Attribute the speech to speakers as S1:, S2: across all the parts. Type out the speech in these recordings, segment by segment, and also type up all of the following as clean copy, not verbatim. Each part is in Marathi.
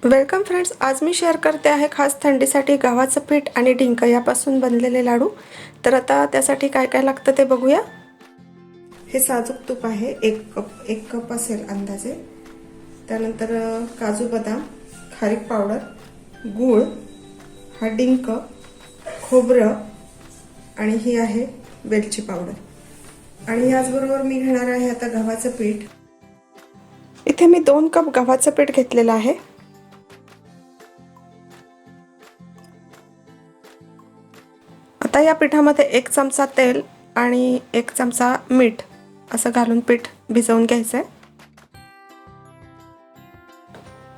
S1: वेलकम फ्रेंड्स, आज मी शेअर करते आहे खास थंडीसाठी गव्हाचं पीठ आणि डिंक यापासून बनलेले लाडू। तर आता त्यासाठी काय काय लागतं ते बघूया। हे साजूक तूप आहे, एक कप असेल अंदाजे। त्यानंतर काजू बदाम, खारीक पावडर, गूळ, हा डिंक, खोबरं आणि ही आहे वेलची पावडर। आणि याचबरोबर मी घेणार आहे आता गव्हाचं पीठ। इथे मी 2 कप गव्हाचं पीठ घेतलेलं आहे। आता या पिठामध्ये 1 चमचा तेल आणि 1 चमचा मीठ असं घालून पीठ भिजवून घ्यायचं आहे।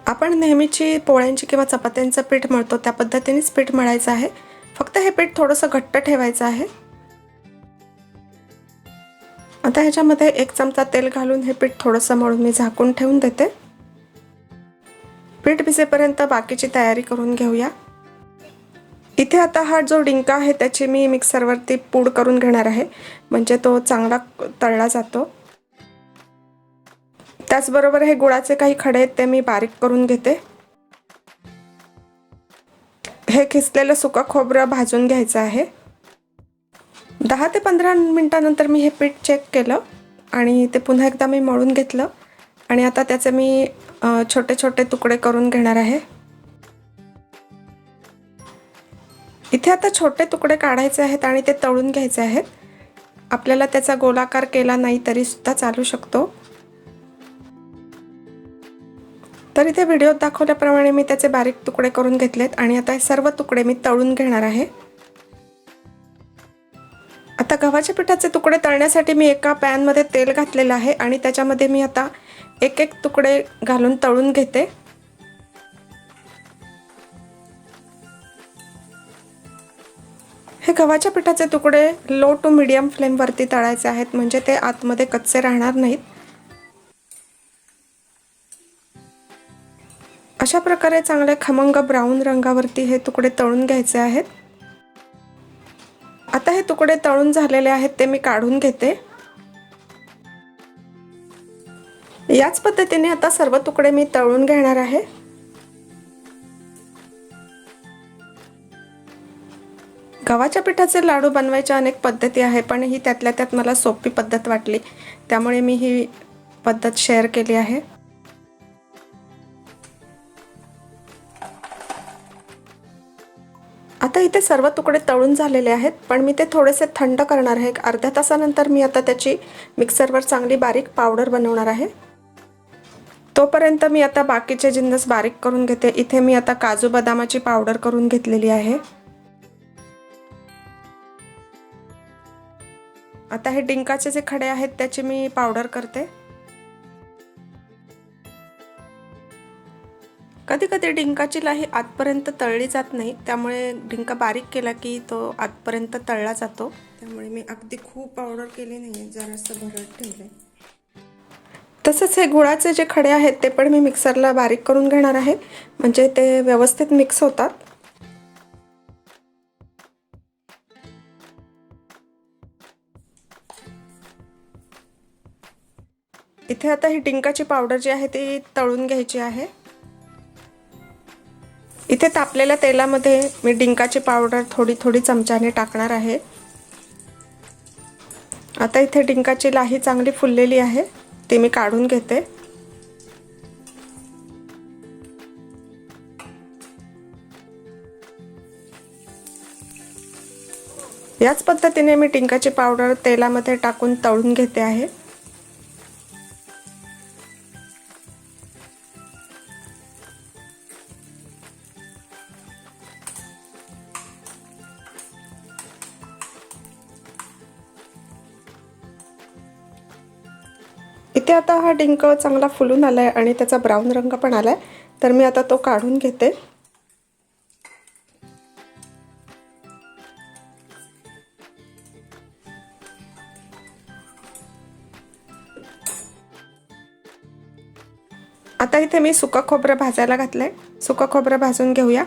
S1: आपण नेहमीची पोळ्यांची किंवा चपात्यांचं पीठ मळतो त्या पद्धतीनेच पीठ मळायचं आहे, फक्त हे पीठ थोडंसं घट्ट ठेवायचं आहे। आता ह्याच्यामध्ये 1 चमचा तेल घालून हे पीठ थोडंसं मळून मी झाकून ठेवून देते। पीठ भिजेपर्यंत बाकीची तयारी करून घेऊया। इथे आता हा जो डिंक आहे त्याची मी मिक्सरवरती पूड करून घेणार आहे, म्हणजे तो चांगला तळला जातो। त्याचबरोबर हे गुळाचे काही खडे आहेत ते मी बारीक करून घेते। हे खिसलेलं सुकं खोबरं भाजून घ्यायचं आहे। 10 ते 15 मिनिटांनंतर मी हे पीठ चेक केलं आणि ते पुन्हा एकदा मी मळून घेतलं आणि आता त्याचे मी छोटे छोटे तुकडे करून घेणार आहे। इथे आता छोटे तुकडे काढायचे आहेत आणि ते तळून घ्यायचे आहेत। आपल्याला त्याचा गोलाकार केला नाही तरी सुद्धा चालू शकतो। तर इथे व्हिडिओत दाखवल्याप्रमाणे मी त्याचे बारीक तुकडे करून घेतलेत आणि आता हे सर्व तुकडे मी तळून घेणार आहे। आता गव्हाच्या पिठाचे तुकडे तळण्यासाठी मी एका पॅन मध्ये तेल घातलेलं आहे आणि त्याच्यामध्ये मी आता एक एक तुकडे घालून तळून घेते। हे गव्हाच्या पिठाचे तुकडे लो टू मीडियम फ्लेम वरती तळायचे आहेत, म्हणजे ते आतमध्ये कच्चे राहणार नाहीत। अशा प्रकारे चांगले खमंग ब्राऊन रंगावरती हे तुकडे तळून घ्यायचे आहेत। आता हे तुकडे तळून झालेले आहेत ते मी काढून घेते। याच पद्धतीने आता सर्व तुकडे मी तळून घेणार आहे। गव्हाच्या पिठाचे लाडू बनवायच्या अनेक पद्धती आहेत, पण ही त्यातल्या त्यात मला सोपी पद्धत वाटली, त्यामुळे मी ही पद्धत शेअर केली आहे। आता इथे सर्व तुकडे तळून झालेले आहेत, पण मी ते थोडेसे थंड करणार आहे। अर्ध्या तासानंतर मी आता त्याची मिक्सरवर चांगली बारीक पावडर बनवणार आहे। तोपर्यंत मी आता बाकीचे जिन्नस बारीक करून घेते। इथे मी आता काजू बदामाची पावडर करून घेतलेली आहे। आता हे डिंकाचे जे खडे आहेत त्याची मी पावडर करते। कधी कधी डिंकाची लाही आतपर्यंत तळली जात नाही, त्यामुळे डिंक बारीक केला की तो आतपर्यंत तळला जातो। त्यामुळे मी अगदी खूप पावडर केली नाही, जरासं भरड ठेवले। तसंच हे गुळाचे जे खडे आहेत ते पण मी मिक्सरला बारीक करून घेणार आहे, म्हणजे ते व्यवस्थित मिक्स होतात। इथे आता ही डिंकाची पावडर जी आहे ती तळून घ्यायची आहे। इथे तापलेल्या तेलामध्ये मी डिंकाची पावडर थोडी थोडी चमच्याने टाकणार आहे। आता इथे डिंकाची लाही चांगली फुललेली आहे, ती मी काढून घेते। याच पद्धतीने मी डिंकाची पावडर तेलामध्ये टाकून तळून घेते आहे। इथे आता हा डिंक चांगला फुलून आलाय आणि त्याचा ब्राऊन रंग पण आलाय, तर मी आता तो काढून घेते। आता इथे मी सुकं खोबरं भाजायला घातलंय, सुकं खोबरं भाजून घेऊया।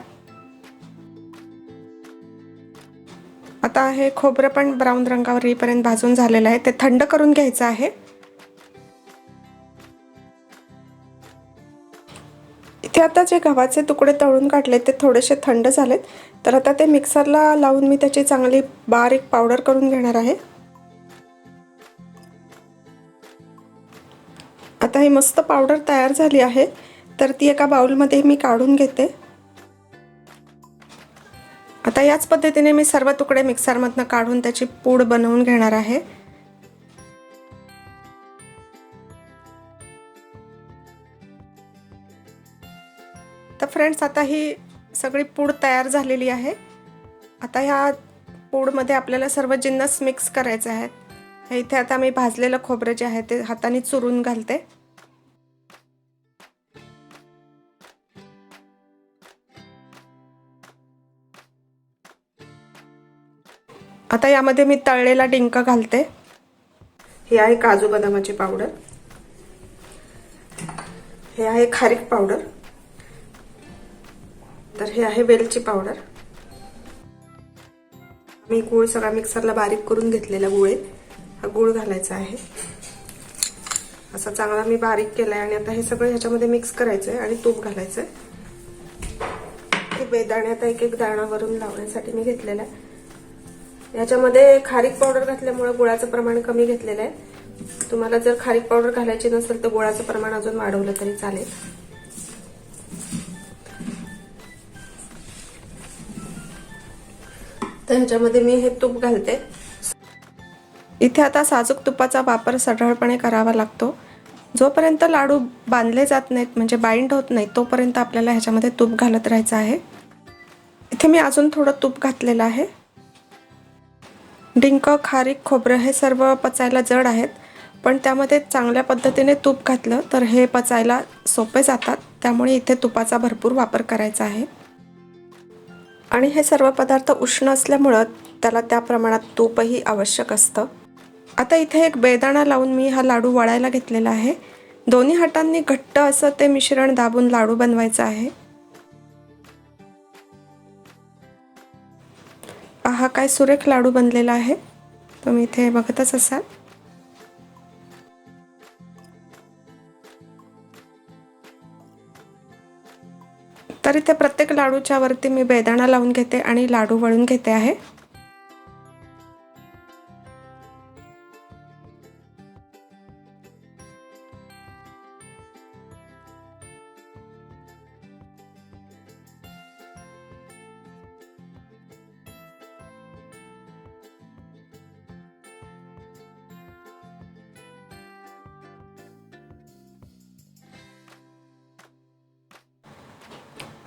S1: आता हे खोबरं पण ब्राऊन रंगावर येईपर्यंत भाजून झालेलं आहे, ते थंड करून घ्यायचं आहे। इथे आता जे गव्हाचे तुकडे तळून काढले ते थोडेसे थंड झालेत, तर आता ते मिक्सरला लावून मी त्याची चांगली बारीक पावडर करून घेणार आहे। आता ही मस्त पावडर तयार झाली आहे, तर ती एका बाउलमध्ये मी काढून घेते। आता याच पद्धतीने मी सर्व तुकडे मिक्सरमधून काढून त्याची पूड बनवून घेणार आहे। तर फ्रेंड्स, आता ही सगळी पूड तयार झालेली आहे। आता ह्या पूडमध्ये आपल्याला सर्व जिन्नस मिक्स करायचे आहेत। इथे आता मी भाजलेलं खोबरं जे आहे ते हाताने चुरून घालते। आता यामध्ये मी तळलेला डिंक घालते। ही आहे काजू बदामाची पावडर, हे आहे खारीक पावडर, तर हे आहे वेलची पावडर। मी गूळ सगळा मिक्सरला बारीक करून घेतलेला गूळ आहे, हा गूळ घालायचा आहे। असा चांगला मी बारीक केलाय आणि आता हे सगळं ह्याच्यामध्ये मिक्स करायचंय आणि तूप घालायचंय। हे बेदाणे आता एक एक दाणा वरून लावण्यासाठी मी घेतलेला आहे। याच्यामध्ये खारीक पावडर घातल्यामुळे गुळाचं प्रमाण कमी घेतलेलं आहे। तुम्हाला जर खारीक पावडर घालायची नसेल तर गुळाचं प्रमाण अजून वाढवलं तरी चालेल। तर ह्याच्यामध्ये मी हे तूप घालते। इथे आता साजूक तुपाचा वापर सरळपणे करावा लागतो। जोपर्यंत लाडू बांधले जात नाहीत, म्हणजे बाइंड होत नाही, तोपर्यंत आपल्याला ह्याच्यामध्ये तूप घालत राहायचं आहे। इथे मी अजून थोडं तूप घातलेलं आहे। डिंक, खारीक, खोबरं हे सर्व पचायला जड आहेत, पण त्यामध्ये चांगल्या पद्धतीने तूप घातलं तर हे पचायला सोपे जातात। त्यामुळे इथे तुपाचा भरपूर वापर करायचा आहे। आणि हे सर्व पदार्थ उष्ण असल्यामुळे त्याला त्या प्रमाणात तूपही आवश्यक असतं। आता इथे एक बेदाणा लावून मी हा लाडू वळायला घेतलेला आहे। दोन्ही हातांनी घट्ट असं ते मिश्रण दाबून लाडू बनवायचा आहे। पहा काय सुरेख लाडू बनलेला आहे, तुम्ही इथे बघतच असाल। तर इथे प्रत्येक लाडूच्या वरती मी बेदाणा लावून घेते आणि लाडू वळून घेते आहे।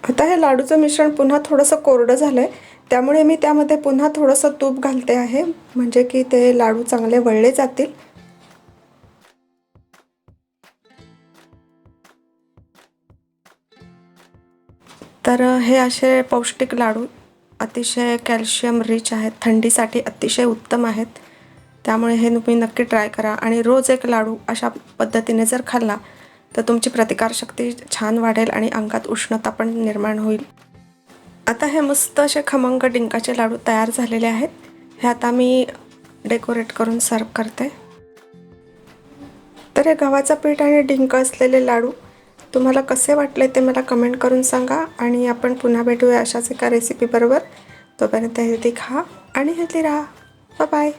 S1: आता हे लाडूचं मिश्रण पुन्हा थोडंसं कोरडं झालंय, त्यामुळे मी त्यामध्ये पुन्हा थोडंसं तूप घालते आहे, म्हणजे की ते लाडू चांगले वळले जातील। तर हे असे पौष्टिक लाडू अतिशय कॅल्शियम रिच आहेत, थंडीसाठी अतिशय उत्तम आहेत। त्यामुळे हे तुम्ही नक्की ट्राय करा आणि रोज एक लाडू अशा पद्धतीने जर खाल्ला तर तुमची प्रतिकारशक्ती छान वाढेल आणि अंगात उष्णता पण निर्माण होईल। आता हे मस्त असे खमंग डिंकाचे लाडू तयार झालेले आहेत। हे आता मी डेकोरेट करून सर्व करते। तर हे गव्हाचं पीठ आणि डिंक असलेले लाडू तुम्हाला कसे वाटले ते मला कमेंट करून सांगा आणि आपण पुन्हा भेटूया अशाच एका रेसिपी बरोबर। तोपर्यंत हेल्दी खा आणि हेल्दी राहा। Bye bye.